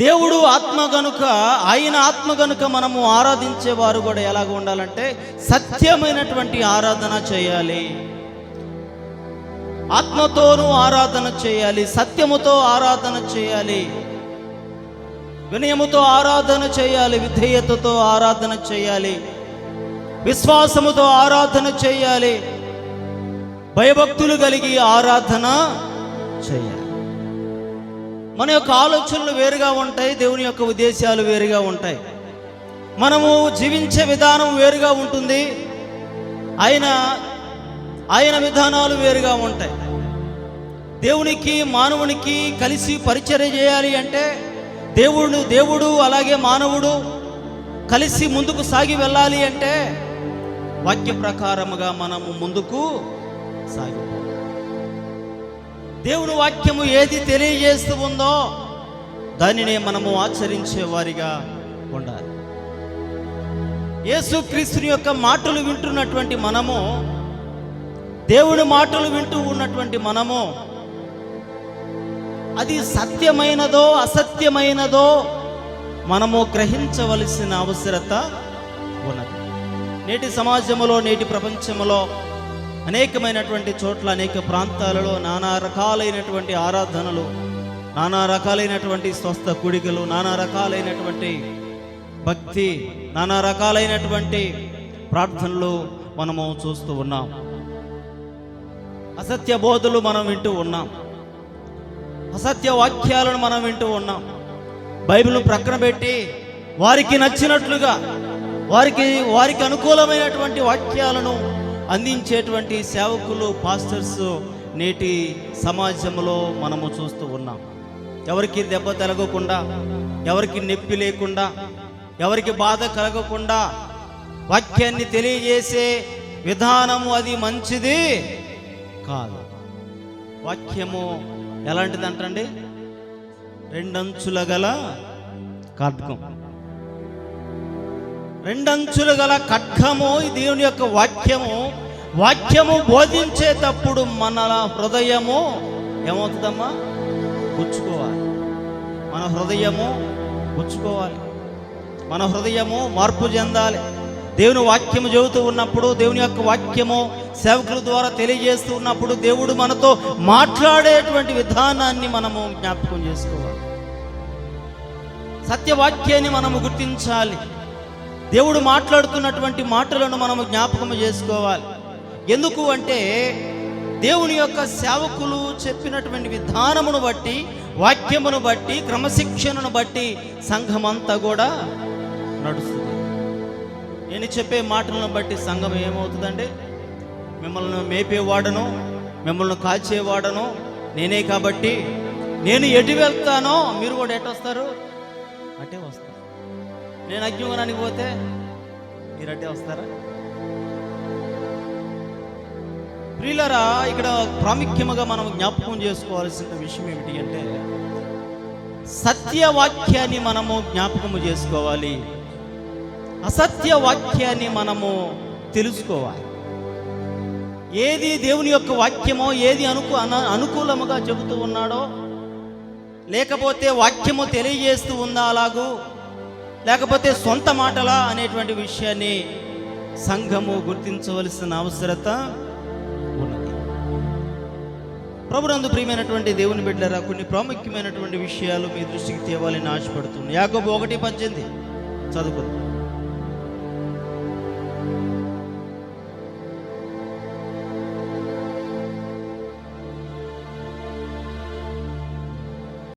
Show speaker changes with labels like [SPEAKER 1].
[SPEAKER 1] దేవుడు ఆత్మ గనుక, ఆయన ఆత్మ గనుక మనము ఆరాధించేవారు కూడా ఎలాగ ఉండాలంటే సత్యమైనటువంటి ఆరాధన చేయాలి. ఆత్మతోనూ ఆరాధన చేయాలి, సత్యముతో ఆరాధన చేయాలి, వినయముతో ఆరాధన చేయాలి, విధేయతతో ఆరాధన చేయాలి, విశ్వాసముతో ఆరాధన చేయాలి, భయభక్తులు కలిగి ఆరాధన చేయాలి. మన యొక్క ఆలోచనలు వేరుగా ఉంటాయి, దేవుని యొక్క ఉద్దేశాలు వేరుగా ఉంటాయి, మనము జీవించే విధానం వేరుగా ఉంటుంది, ఆయన విధానాలు వేరుగా ఉంటాయి. దేవునికి మానవునికి కలిసి పరిచర్య చేయాలి అంటే దేవుడు అలాగే మానవుడు కలిసి ముందుకు సాగి వెళ్ళాలి అంటే వాక్య ప్రకారముగా మనము ముందుకు సాగిపోవాలి. దేవుని వాక్యము ఏది తెలియజేస్తూ ఉందో దానినే మనము ఆచరించే వారిగా ఉండాలి. యేసుక్రీస్తుని యొక్క మాటలు వింటున్నటువంటి మనము, దేవుని మాటలు వింటూ ఉన్నటువంటి మనము, అది సత్యమైనదో అసత్యమైనదో మనము గ్రహించవలసిన అవసరత ఉన్నది. నేటి సమాజంలో, నేటి ప్రపంచంలో అనేకమైనటువంటి చోట్ల, అనేక ప్రాంతాలలో నానా రకాలైనటువంటి ఆరాధనలు, నానా రకాలైనటువంటి స్వస్థ కుడికలు, నానా రకాలైనటువంటి భక్తి, నానా రకాలైనటువంటి ప్రార్థనలు మనము చూస్తూ ఉన్నాం. అసత్య బోధలు మనం వింటూ ఉన్నాం, అసత్య వాక్యాలను మనం వింటూ ఉన్నాం. బైబిల్ను ప్రక్కన పెట్టి వారికి నచ్చినట్లుగా, వారికి అనుకూలమైనటువంటి వాక్యాలను అందించేటువంటి సేవకులు, పాస్టర్స్ నేటి సమాజంలో మనము చూస్తూ ఉన్నాం. ఎవరికి దెబ్బ తలగకుండా, ఎవరికి నొప్పి లేకుండా, ఎవరికి బాధ కలగకుండా వాక్యాన్ని తెలియజేసే విధానము అది మంచిది కాదు. వాక్యము ఎలాంటిది అంటండి? రెండంచుల గల ఖడ్గం. రెండంచుల గల ఖడ్గము దేవుని యొక్క వాక్యము బోధించేటప్పుడు మన హృదయము ఏమవుతుందమ్మా? గుచ్చుకోవాలి. మన హృదయము గుచ్చుకోవాలి, మన హృదయము మార్పు చెందాలి. దేవుని వాక్యము చెబుతూ ఉన్నప్పుడు, దేవుని యొక్క వాక్యము సేవకుల ద్వారా తెలియజేస్తూ ఉన్నప్పుడు దేవుడు మనతో మాట్లాడేటువంటి విధానాన్ని మనము జ్ఞాపకం చేసుకోవాలి. సత్యవాక్యాన్ని మనము గుర్తించాలి. దేవుడు మాట్లాడుతున్నటువంటి మాటలను మనము జ్ఞాపకం చేసుకోవాలి. ఎందుకు అంటే దేవుని యొక్క సేవకులు చెప్పినటువంటి విధానమును బట్టి, వాక్యమును బట్టి, క్రమశిక్షణను బట్టి సంఘమంతా కూడా నడుస్తుంది. నేను చెప్పే మాటలను బట్టి సంఘం ఏమవుతుందండి? మిమ్మల్ని మేపేవాడను, మిమ్మల్ని కాల్చేవాడను నేనే, కాబట్టి నేను ఎటు వెళ్తానో మీరు కూడా ఎటు వస్తారు? అటే వస్తారు. నేను అజ్ఞానానికి పోతే మీరు అటే వస్తారా? ప్రియులారా, ఇక్కడ ప్రాముఖ్యముగా మనం జ్ఞాపకం చేసుకోవాల్సిన విషయం ఏమిటి అంటే సత్యవాక్యాన్ని మనము జ్ఞాపకము చేసుకోవాలి, అసత్య వాక్యాన్ని మనము తెలుసుకోవాలి. ఏది దేవుని యొక్క వాక్యమో, ఏది అనుకూలముగా చెబుతూ ఉన్నాడో, లేకపోతే వాక్యము తెలియజేస్తూ ఉందా అలాగూ, లేకపోతే సొంత మాటలా అనేటువంటి విషయాన్ని సంఘము గుర్తించవలసిన అవసరత ఉన్నది. ప్రభునందు ప్రియమైనటువంటి దేవుని బిడ్డలారా, కొన్ని ప్రాముఖ్యమైనటువంటి విషయాలు మీ దృష్టికి తేవాలని ఆశపడుతున్నాను. యాకోబు 1:18 చదువుకుందాం.